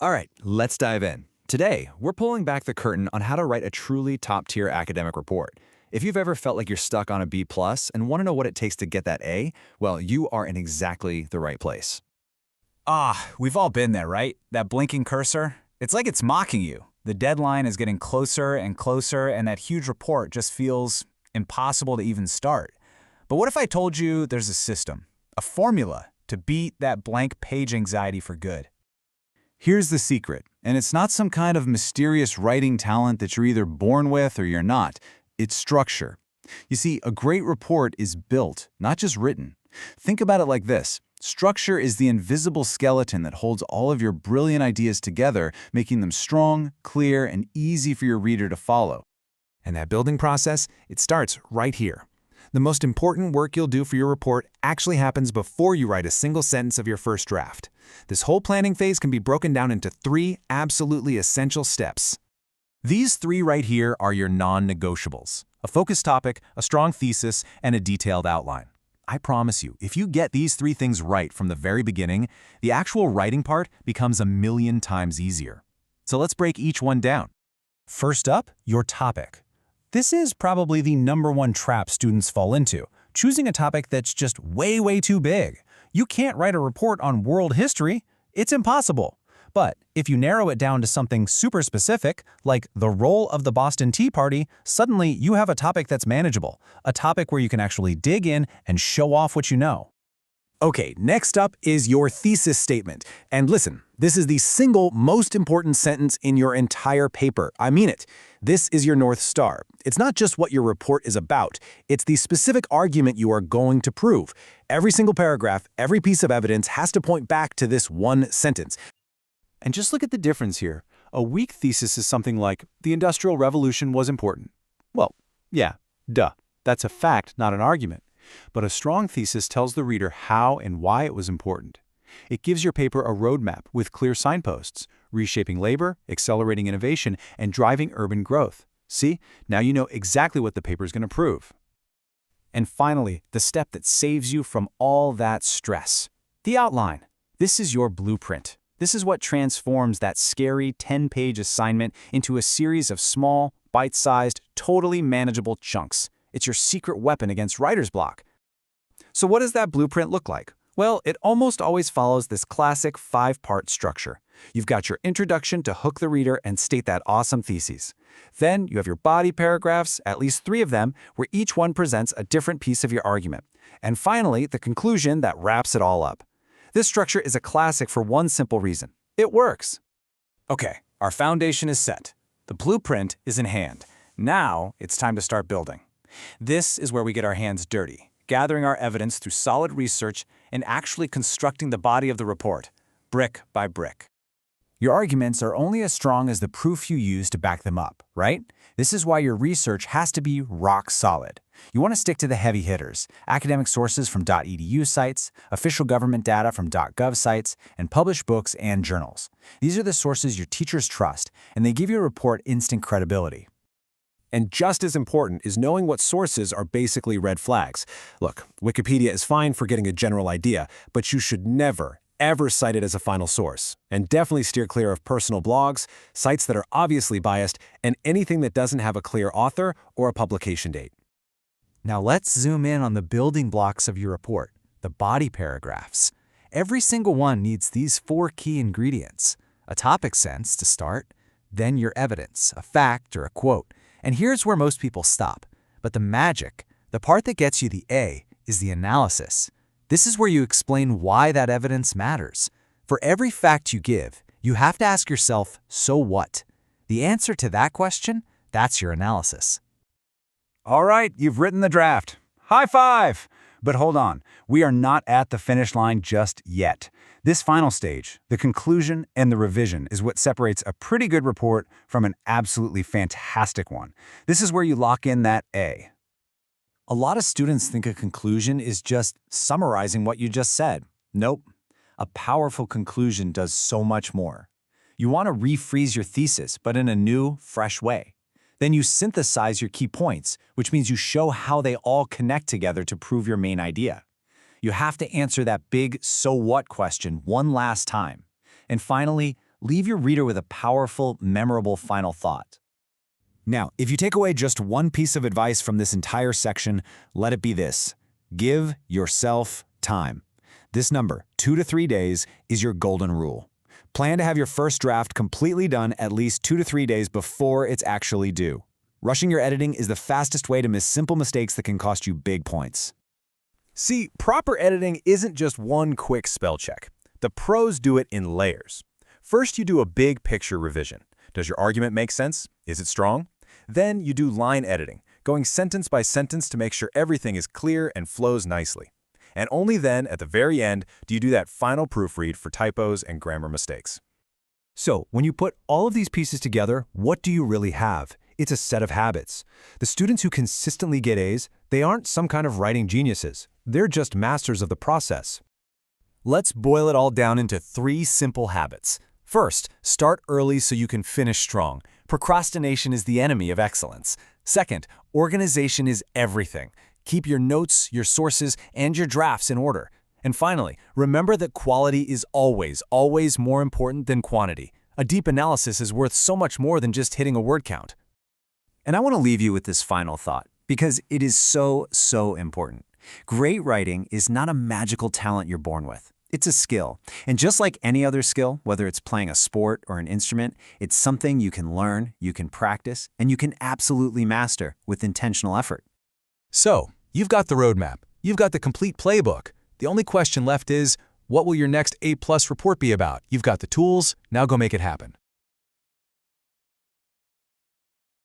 All right, let's dive in. Today, we're pulling back the curtain on how to write a truly top-tier academic report. If you've ever felt like you're stuck on a B+ and want to know what it takes to get that A, well, you are in exactly the right place. We've all been there, right? That blinking cursor? It's like it's mocking you. The deadline is getting closer and closer, and that huge report just feels impossible to even start. But what if I told you there's a system, a formula to beat that blank page anxiety for good? Here's the secret, and it's not some kind of mysterious writing talent that you're either born with or you're not. It's structure. You see, a great report is built, not just written. Think about it like this. Structure is the invisible skeleton that holds all of your brilliant ideas together, making them strong, clear, and easy for your reader to follow. And that building process, it starts right here. The most important work you'll do for your report actually happens before you write a single sentence of your first draft. This whole planning phase can be broken down into 3 absolutely essential steps. These 3 right here are your non-negotiables: a focused topic, a strong thesis, and a detailed outline. I promise you, if you get these 3 things right from the very beginning, the actual writing part becomes a million times easier. So let's break each one down. First up, your topic. This is probably the #1 trap students fall into, choosing a topic that's just way too big. You can't write a report on world history. It's impossible. But if you narrow it down to something super specific, like the role of the Boston Tea Party, suddenly you have a topic that's manageable, a topic where you can actually dig in and show off what you know. Okay, next up is your thesis statement. And listen, this is the single most important sentence in your entire paper. I mean it. This is your North Star. It's not just what your report is about. It's the specific argument you are going to prove. Every single paragraph, every piece of evidence has to point back to this one sentence. And just look at the difference here. A weak thesis is something like, the Industrial Revolution was important. Well, yeah, duh. That's a fact, not an argument. But a strong thesis tells the reader how and why it was important. It gives your paper a roadmap with clear signposts, reshaping labor, accelerating innovation, and driving urban growth. See, now you know exactly what the paper is going to prove. And finally, the step that saves you from all that stress. The outline. This is your blueprint. This is what transforms that scary 10-page assignment into a series of small, bite-sized, totally manageable chunks. It's your secret weapon against writer's block. So what does that blueprint look like? Well, it almost always follows this classic 5-part structure. You've got your introduction to hook the reader and state that awesome thesis. Then you have your body paragraphs, at least 3 of them, where each one presents a different piece of your argument. And finally, the conclusion that wraps it all up. This structure is a classic for one simple reason. It works. Okay, our foundation is set. The blueprint is in hand. Now it's time to start building. This is where we get our hands dirty, gathering our evidence through solid research and actually constructing the body of the report, brick by brick. Your arguments are only as strong as the proof you use to back them up, right? This is why your research has to be rock solid. You want to stick to the heavy hitters, academic sources from .edu sites, official government data from .gov sites, and published books and journals. These are the sources your teachers trust, and they give your report instant credibility. And just as important is knowing what sources are basically red flags. Look, Wikipedia is fine for getting a general idea, but you should never, ever cite it as a final source. And definitely steer clear of personal blogs, sites that are obviously biased, and anything that doesn't have a clear author or a publication date. Now let's zoom in on the building blocks of your report, the body paragraphs. Every single one needs these 4 key ingredients: a topic sense to start, then your evidence, a fact or a quote. And here's where most people stop. But the magic, the part that gets you the A, is the analysis. This is where you explain why that evidence matters. For every fact you give, you have to ask yourself, so what? The answer to that question, that's your analysis. All right, you've written the draft. High five! But hold on, we are not at the finish line just yet. This final stage, the conclusion and the revision, is what separates a pretty good report from an absolutely fantastic one. This is where you lock in that A. A lot of students think a conclusion is just summarizing what you just said. Nope. A powerful conclusion does so much more. You want to refreeze your thesis, but in a new, fresh way. Then you synthesize your key points, which means you show how they all connect together to prove your main idea. You have to answer that big "so what" question one last time. And finally, Leave your reader with a powerful, memorable final thought. Now, if you take away just one piece of advice from this entire section, let it be this: give yourself time. This number, 2 to 3 days, is your golden rule. Plan to have your first draft completely done at least 2 to 3 days before it's actually due. Rushing your editing is the fastest way to miss simple mistakes that can cost you big points. See, proper editing isn't just one quick spell check. The pros do it in layers. First, you do a big picture revision. Does your argument make sense? Is it strong? Then you do line editing, going sentence by sentence to make sure everything is clear and flows nicely. And only then, at the very end, do you do that final proofread for typos and grammar mistakes. So, when you put all of these pieces together, what do you really have? It's a set of habits. The students who consistently get A's, they aren't some kind of writing geniuses. They're just masters of the process. Let's boil it all down into 3 simple habits. First, start early so you can finish strong. Procrastination is the enemy of excellence. Second, organization is everything. Keep your notes, your sources, and your drafts in order. And finally, remember that quality is always, always more important than quantity. A deep analysis is worth so much more than just hitting a word count. And I want to leave you with this final thought, because it is so, so important. Great writing is not a magical talent you're born with. It's a skill. And just like any other skill, whether it's playing a sport or an instrument, it's something you can learn, you can practice, and you can absolutely master with intentional effort. So, you've got the roadmap. You've got the complete playbook. The only question left is, what will your next A+ report be about? You've got the tools, now go make it happen.